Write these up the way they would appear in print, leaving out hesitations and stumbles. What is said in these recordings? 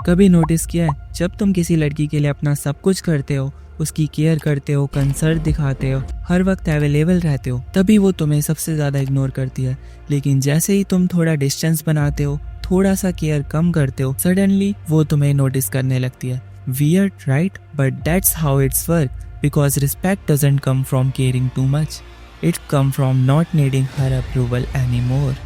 कभी नोटिस किया है जब तुम किसी लड़की के लिए अपना सब कुछ करते हो, उसकी केयर करते हो, कंसर्न दिखाते हो, हर वक्त अवेलेबल रहते हो, तभी वो तुम्हें सबसे ज़्यादा इग्नोर करती है। लेकिन जैसे ही तुम थोड़ा डिस्टेंस बनाते हो, थोड़ा सा केयर कम करते हो, सडनली वो तुम्हें नोटिस करने लगती है। Weird right, but that's how it's work, because respect doesn't come from caring too much, it come from not needing her approval any more.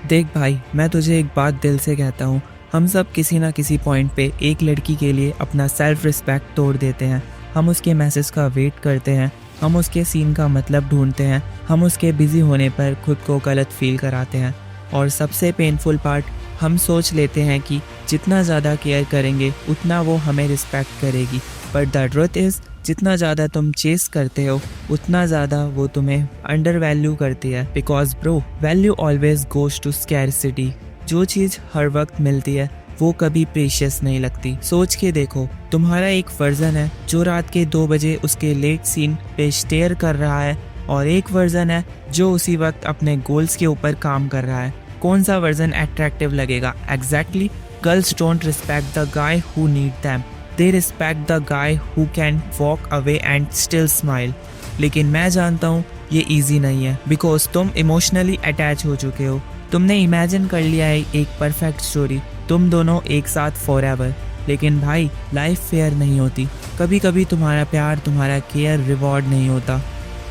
देख भाई, मैं तुझे एक बात दिल से कहता हूँ, हम सब किसी ना किसी पॉइंट पे एक लड़की के लिए अपना सेल्फ रिस्पेक्ट तोड़ देते हैं। हम उसके मैसेज का वेट करते हैं, हम उसके सीन का मतलब ढूंढते हैं, हम उसके बिजी होने पर खुद को गलत फील कराते हैं। और सबसे पेनफुल पार्ट, हम सोच लेते हैं कि जितना ज़्यादा केयर करेंगे उतना वो हमें रिस्पेक्ट करेगी। बट द ट्रुथ इज़, जितना ज़्यादा तुम चेस करते हो उतना ज़्यादा वो तुम्हें अंडर वैल्यू करती है। Because bro, value always goes to scarcity. जो चीज़ हर वक्त मिलती है वो कभी प्रीशियस नहीं लगती। सोच के देखो, तुम्हारा एक वर्जन है जो रात के 2 बजे उसके लेट सीन पे स्टेयर कर रहा है, और एक वर्जन है जो उसी वक्त अपने गोल्स के ऊपर काम कर रहा है। कौन सा वर्जन अट्रैक्टिव लगेगा? Exactly, girls don't respect the guy who need them, they respect the guy who can walk away and still smile. लेकिन मैं जानता हूँ ये ईजी नहीं है, बिकॉज तुम इमोशनली अटैच हो चुके हो। तुमने इमेजिन कर लिया है एक परफेक्ट स्टोरी, तुम दोनों एक साथ फॉरएवर। लेकिन भाई, लाइफ फेयर नहीं होती। कभी कभी तुम्हारा प्यार, तुम्हारा केयर रिवॉर्ड नहीं होता,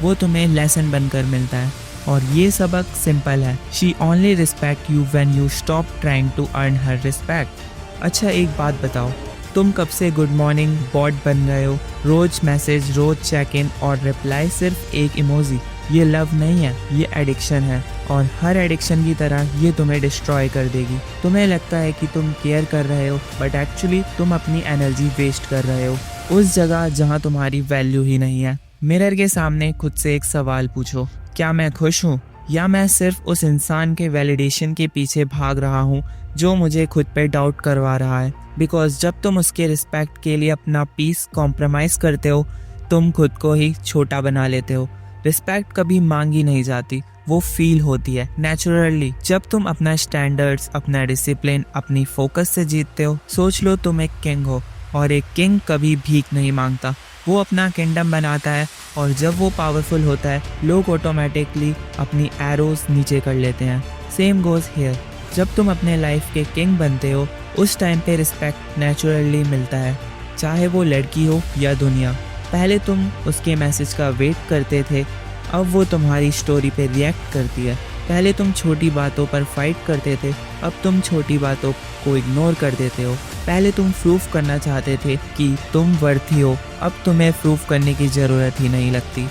वो तुम्हें लेसन बनकर मिलता है। और ये सबक सिंपल है, she only respect you when you stop trying to earn her respect. अच्छा एक बात बताओ, तुम कब से गुड मॉर्निंग बॉट बन गए हो? रोज मैसेज, रोज चेक इन और रिप्लाई सिर्फ एक इमोजी। ये लव नहीं है, ये एडिक्शन है। और हर एडिक्शन की तरह ये तुम्हें डिस्ट्रॉय कर देगी। तुम्हें लगता है कि तुम केयर कर रहे हो, बट एक्चुअली तुम अपनी एनर्जी वेस्ट कर रहे हो उस जगह जहाँ तुम्हारी वैल्यू ही नहीं है। मिरर के सामने खुद से एक सवाल पूछो, क्या मैं खुश हूँ, या मैं सिर्फ उस इंसान के वैलिडेशन के पीछे भाग रहा हूँ जो मुझे खुद पे डाउट करवा रहा है? बिकॉज जब तुम उसके रिस्पेक्ट के लिए अपना पीस कॉम्प्रोमाइज करते हो, तुम खुद को ही छोटा बना लेते हो। रिस्पेक्ट कभी मांगी नहीं जाती, वो फील होती है नेचुरली जब तुम अपना स्टैंडर्ड्स, अपना डिसिप्लिन, अपनी फोकस से जीतते हो। सोच लो तुम एक किंग हो, और एक किंग कभी भीख नहीं मांगता, वो अपना किंगडम बनाता है। और जब वो पावरफुल होता है, लोग ऑटोमेटिकली अपनी एरोज नीचे कर लेते हैं। सेम गोज हियर, जब तुम अपने लाइफ के किंग बनते हो, उस टाइम पे रिस्पेक्ट नेचुरली मिलता है, चाहे वो लड़की हो या दुनिया। पहले तुम उसके मैसेज का वेट करते थे, अब वो तुम्हारी स्टोरी पे रिएक्ट करती है। पहले तुम छोटी बातों पर फाइट करते थे, अब तुम छोटी बातों को इग्नोर कर देते हो। पहले तुम प्रूफ करना चाहते थे कि तुम वर्थी हो, अब तुम्हें प्रूफ करने की ज़रूरत ही नहीं लगती।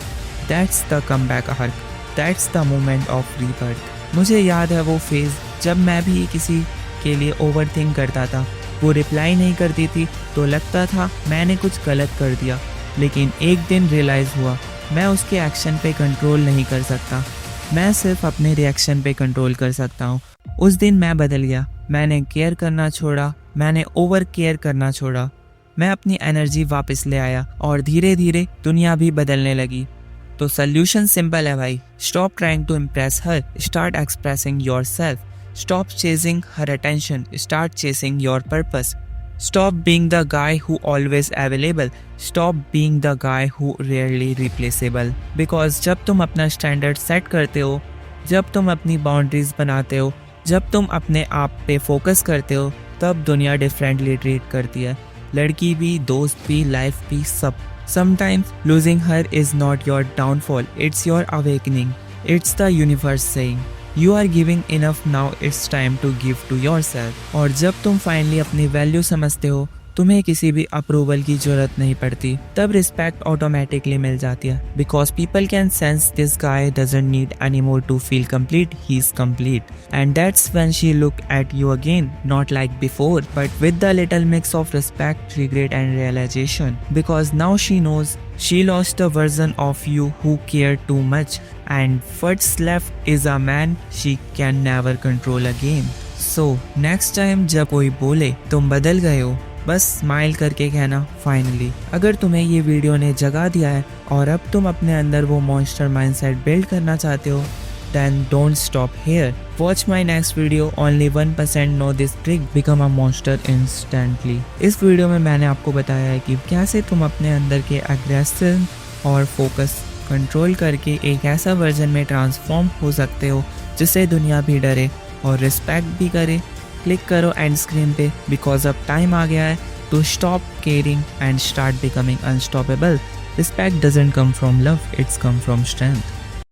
That's the comeback arc, that's the moment of rebirth. मुझे याद है वो फेज़ जब मैं भी किसी के लिए ओवर थिंक करता था। वो रिप्लाई नहीं करती थी तो लगता था मैंने कुछ गलत कर दिया। लेकिन एक दिन रियलाइज़ हुआ, मैं उसके एक्शन पे कंट्रोल नहीं कर सकता, मैं सिर्फ अपने रिएक्शन पे कंट्रोल कर सकता हूँ। उस दिन मैं बदल गया, मैंने केयर करना छोड़ा, मैंने ओवर केयर करना छोड़ा। मैं अपनी एनर्जी वापस ले आया, और धीरे धीरे दुनिया भी बदलने लगी। तो सल्यूशन सिंपल है भाई, stop trying to impress her, start expressing yourself. Stop chasing her attention, start chasing your purpose. Stop being the guy who always available. Stop being the guy who rarely replaceable. Because जब तुम अपना standard set करते हो, जब तुम अपनी boundaries बनाते हो, जब तुम अपने आप पे फोकस करते हो, तब दुनिया डिफरेंटली ट्रीट करती है। लड़की भी, दोस्त भी, लाइफ भी, सब। Sometimes losing her is not your downfall, it's your awakening. It's the universe saying, You are giving enough, now it's time to give to yourself. और जब तुम फाइनली अपनी वैल्यू समझते हो, तुम्हें किसी भी अप्रूवल की जरूरत नहीं पड़ती, तब रिस्पेक्ट ऑटोमेटिकली मिल जाती है। Because people can sense this guy doesn't need any more to feel complete, he is complete. And that's when she look at you again, not like before, but with the little mix of respect, regret and realisation. Because now she knows she lost a version of you who cared too much, and what's left is a man she can never control again. So next time जब कोई बोले तुम बदल गए हो, बस smile करके कहना फाइनली। अगर तुम्हें ये वीडियो ने जगा दिया है और अब तुम अपने अंदर वो मॉन्स्टर माइंडसेट बिल्ड करना चाहते हो, then don't stop here. Watch my next video. Only 1% know this trick. Become a monster instantly. इस वीडियो में मैंने आपको बताया है कि कैसे तुम अपने अंदर के एग्रेशन और फोकस कंट्रोल करके एक ऐसा वर्जन में ट्रांसफॉर्म हो सकते हो जिससे दुनिया भी डरे और रिस्पेक्ट भी करे। क्लिक करो एंड स्क्रीन पे, बिकॉज अब टाइम आ गया है to stop caring and start becoming unstoppable. Respect doesn't come from love, it's come from strength.